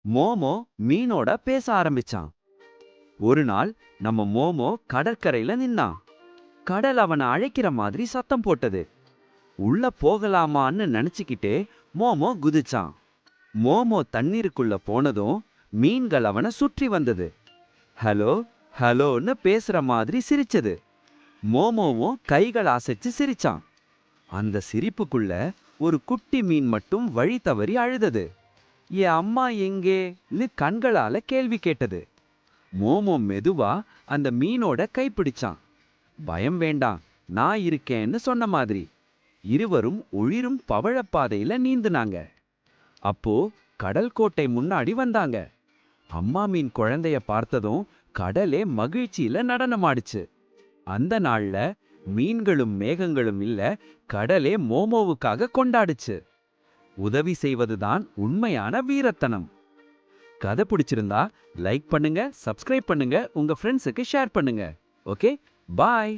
மோமோ மீனோட பேச ஆரம்பிச்சான். ஒரு நாள் நம்ம மோமோ கடற்கரையில நின்னான். கடல் அவனை அழைக்கிற மாதிரி சத்தம் போட்டது. உள்ள போகலாமான்னு நினைச்சுக்கிட்டே மோமோ குதிச்சான். மோமோ தண்ணீருக்குள்ள போனதும் மீன்கள் அவனை சுற்றி வந்தது. ஹலோ ஹலோன்னு பேசுற மாதிரி சிரிச்சது. மோமோவும் கைகள் அசைச்சு சிரிச்சான். அந்த சிரிப்புக்குள்ள ஒரு குட்டி மீன் மட்டும் வழி தவறி அழுதது. என் அம்மா எங்கேன்னு கண்களால கேள்வி கேட்டது. மோமோ மெதுவா அந்த மீனோட கைப்பிடிச்சான். பயம் வேண்டாம், நான் இருக்கேன்னு சொன்ன மாதிரி. இருவரும் ஒளிரும் பவழப்பாதையில நீந்துனாங்க. அப்போ கடல் கோட்டை முன்னாடி வந்தாங்க. அம்மா மீன் குழந்தைய பார்த்ததும் கடலே மகிழ்ச்சியில நடனமாடுச்சு. அந்த நாள்ல மீன்களும் மேகங்களும் இல்ல, கடலே மோமோவுக்காக கொண்டாடுச்சு. உதவி செய்வதுதான் உண்மையான வீரத்தனம். கதை பிடிச்சிருந்தா லைக் பண்ணுங்க, சப்ஸ்கிரைப் பண்ணுங்க, உங்க ஃப்ரெண்ட்ஸுக்கு ஷேர் பண்ணுங்க. ஓகே, பாய்.